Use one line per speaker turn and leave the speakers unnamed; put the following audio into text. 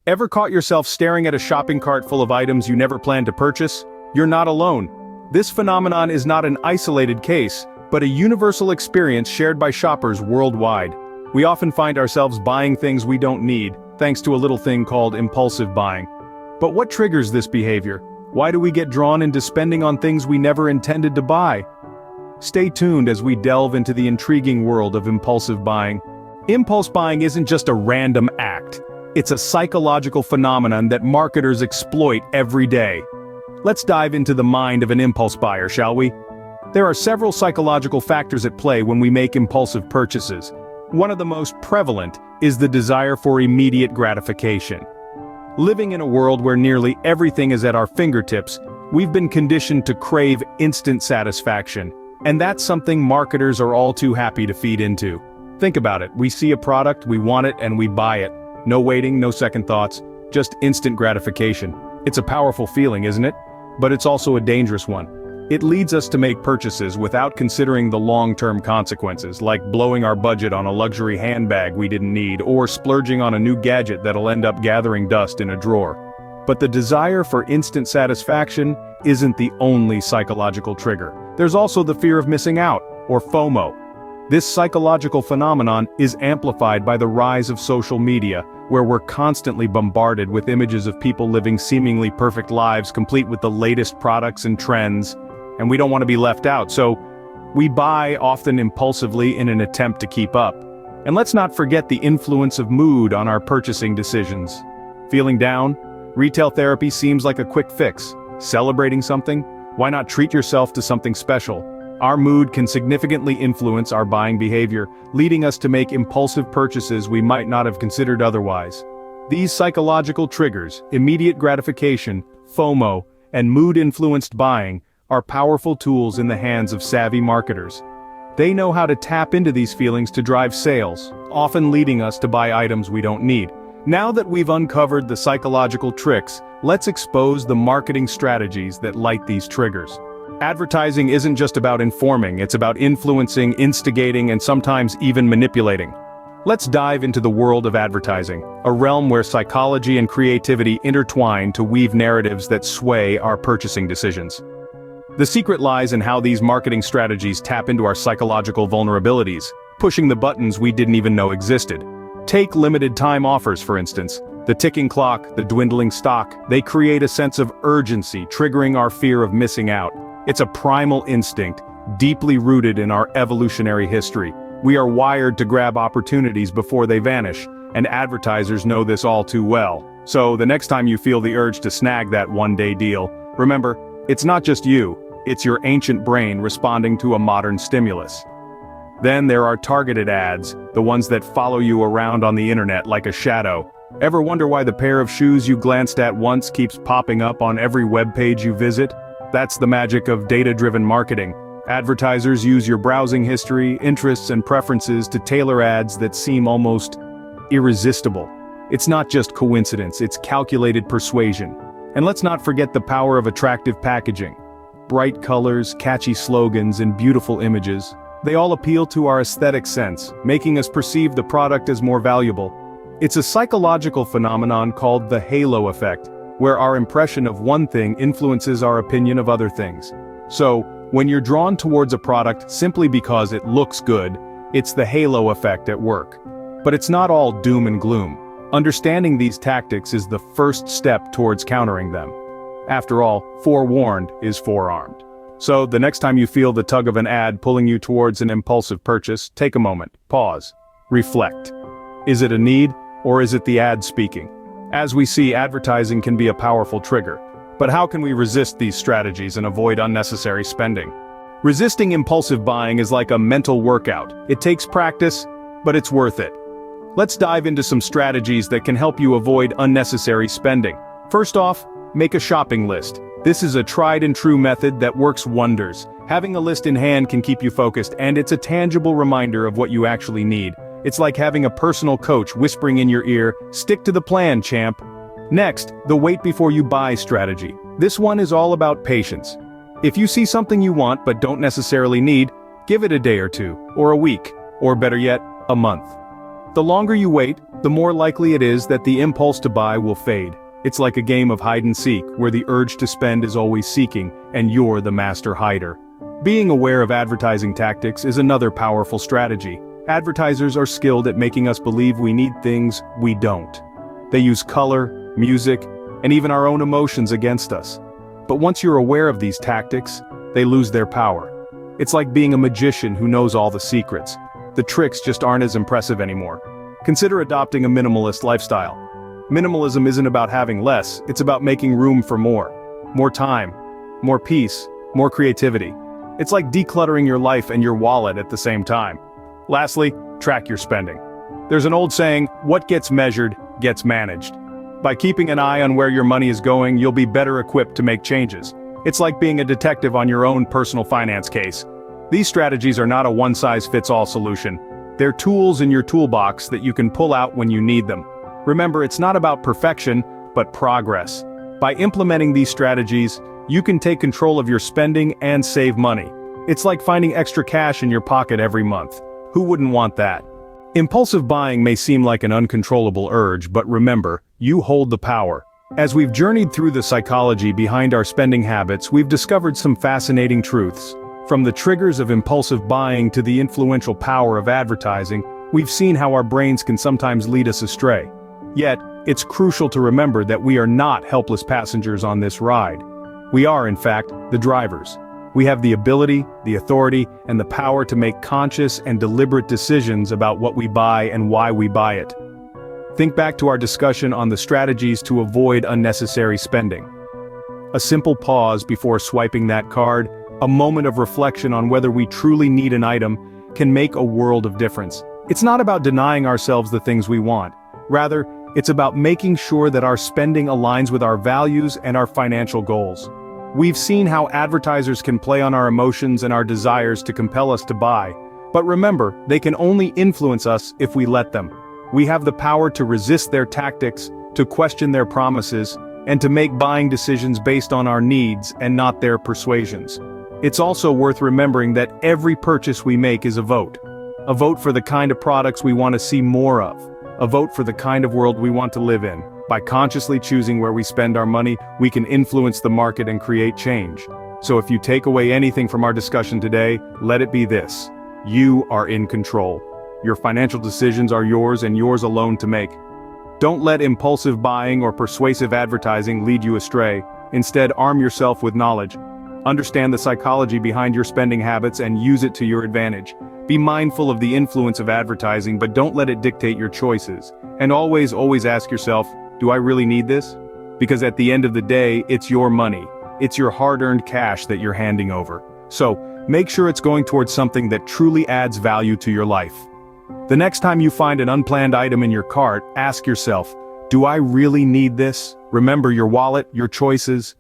Ever caught yourself staring at a shopping cart full of items you never planned to purchase? You're not alone. This phenomenon is not an isolated case, but a universal experience shared by shoppers worldwide. We often find ourselves buying things we don't need, thanks to a little thing called impulsive buying. But what triggers this behavior? Why do we get drawn into spending on things we never intended to buy? Stay tuned as we delve into the intriguing world of impulsive buying. Impulse buying isn't just a random act. It's a psychological phenomenon that marketers exploit every day. Let's dive into the mind of an impulse buyer, shall we? There are several psychological factors at play when we make impulsive purchases. One of the most prevalent is the desire for immediate gratification. Living in a world where nearly everything is at our fingertips, we've been conditioned to crave instant satisfaction. And that's something marketers are all too happy to feed into. Think about it, we see a product, we want it, and we buy it. No waiting, no second thoughts, just instant gratification. It's a powerful feeling, isn't it? But it's also a dangerous one. It leads us to make purchases without considering the long-term consequences, like blowing our budget on a luxury handbag we didn't need, or splurging on a new gadget that'll end up gathering dust in a drawer. But the desire for instant satisfaction isn't the only psychological trigger. There's also the fear of missing out, or FOMO. This psychological phenomenon is amplified by the rise of social media, where we're constantly bombarded with images of people living seemingly perfect lives complete with the latest products and trends, and we don't want to be left out, so we buy often impulsively in an attempt to keep up. And let's not forget the influence of mood on our purchasing decisions. Feeling down? Retail therapy seems like a quick fix. Celebrating something? Why not treat yourself to something special? Our mood can significantly influence our buying behavior, leading us to make impulsive purchases we might not have considered otherwise. These psychological triggers, immediate gratification, FOMO, and mood-influenced buying, are powerful tools in the hands of savvy marketers. They know how to tap into these feelings to drive sales, often leading us to buy items we don't need. Now that we've uncovered the psychological tricks, let's expose the marketing strategies that light these triggers. Advertising isn't just about informing, it's about influencing, instigating, and sometimes even manipulating. Let's dive into the world of advertising, a realm where psychology and creativity intertwine to weave narratives that sway our purchasing decisions. The secret lies in how these marketing strategies tap into our psychological vulnerabilities, pushing the buttons we didn't even know existed. Take limited time offers, for instance. The ticking clock, the dwindling stock, they create a sense of urgency, triggering our fear of missing out. It's a primal instinct, deeply rooted in our evolutionary history. We are wired to grab opportunities before they vanish, and advertisers know this all too well. So the next time you feel the urge to snag that one-day deal, remember, it's not just you, it's your ancient brain responding to a modern stimulus. Then there are targeted ads, the ones that follow you around on the internet like a shadow. Ever wonder why the pair of shoes you glanced at once keeps popping up on every web page you visit? That's the magic of data-driven marketing. Advertisers use your browsing history, interests, and preferences to tailor ads that seem almost irresistible. It's not just coincidence, it's calculated persuasion. And let's not forget the power of attractive packaging. Bright colors, catchy slogans, and beautiful images. They all appeal to our aesthetic sense, making us perceive the product as more valuable. It's a psychological phenomenon called the halo effect, where our impression of one thing influences our opinion of other things. So, when you're drawn towards a product simply because it looks good, it's the halo effect at work. But it's not all doom and gloom. Understanding these tactics is the first step towards countering them. After all, forewarned is forearmed. So, the next time you feel the tug of an ad pulling you towards an impulsive purchase, take a moment, pause, reflect. Is it a need, or is it the ad speaking? As we see, advertising can be a powerful trigger. But how can we resist these strategies and avoid unnecessary spending? Resisting impulsive buying is like a mental workout. It takes practice, but it's worth it. Let's dive into some strategies that can help you avoid unnecessary spending. First off, make a shopping list. This is a tried and true method that works wonders. Having a list in hand can keep you focused, and it's a tangible reminder of what you actually need. It's like having a personal coach whispering in your ear, "Stick to the plan, champ." Next, the wait before you buy strategy. This one is all about patience. If you see something you want but don't necessarily need, give it a day or two, or a week, or better yet, a month. The longer you wait, the more likely it is that the impulse to buy will fade. It's like a game of hide and seek, where the urge to spend is always seeking, and you're the master hider. Being aware of advertising tactics is another powerful strategy. Advertisers are skilled at making us believe we need things we don't. They use color, music, and even our own emotions against us. But once you're aware of these tactics, they lose their power. It's like being a magician who knows all the secrets. The tricks just aren't as impressive anymore. Consider adopting a minimalist lifestyle. Minimalism isn't about having less, it's about making room for more. More time, more peace, more creativity. It's like decluttering your life and your wallet at the same time. Lastly, track your spending. There's an old saying, what gets measured, gets managed. By keeping an eye on where your money is going, you'll be better equipped to make changes. It's like being a detective on your own personal finance case. These strategies are not a one-size-fits-all solution. They're tools in your toolbox that you can pull out when you need them. Remember, it's not about perfection, but progress. By implementing these strategies, you can take control of your spending and save money. It's like finding extra cash in your pocket every month. Who wouldn't want that? Impulsive buying may seem like an uncontrollable urge, but remember, you hold the power. As we've journeyed through the psychology behind our spending habits, we've discovered some fascinating truths. From the triggers of impulsive buying to the influential power of advertising, we've seen how our brains can sometimes lead us astray. Yet, it's crucial to remember that we are not helpless passengers on this ride. We are, in fact, the drivers. We have the ability, the authority, and the power to make conscious and deliberate decisions about what we buy and why we buy it. Think back to our discussion on the strategies to avoid unnecessary spending. A simple pause before swiping that card, a moment of reflection on whether we truly need an item, can make a world of difference. It's not about denying ourselves the things we want. Rather, it's about making sure that our spending aligns with our values and our financial goals. We've seen how advertisers can play on our emotions and our desires to compel us to buy. But remember, they can only influence us if we let them. We have the power to resist their tactics, to question their promises, and to make buying decisions based on our needs and not their persuasions. It's also worth remembering that every purchase we make is a vote. A vote for the kind of products we want to see more of. A vote for the kind of world we want to live in. By consciously choosing where we spend our money, we can influence the market and create change. So if you take away anything from our discussion today, let it be this: you are in control. Your financial decisions are yours and yours alone to make. Don't let impulsive buying or persuasive advertising lead you astray. Instead, arm yourself with knowledge. Understand the psychology behind your spending habits and use it to your advantage. Be mindful of the influence of advertising, but don't let it dictate your choices. And always ask yourself, do I really need this? Because at the end of the day, it's your money. It's your hard-earned cash that you're handing over. So, make sure it's going towards something that truly adds value to your life. The next time you find an unplanned item in your cart, ask yourself, do I really need this? Remember, your wallet, your choices,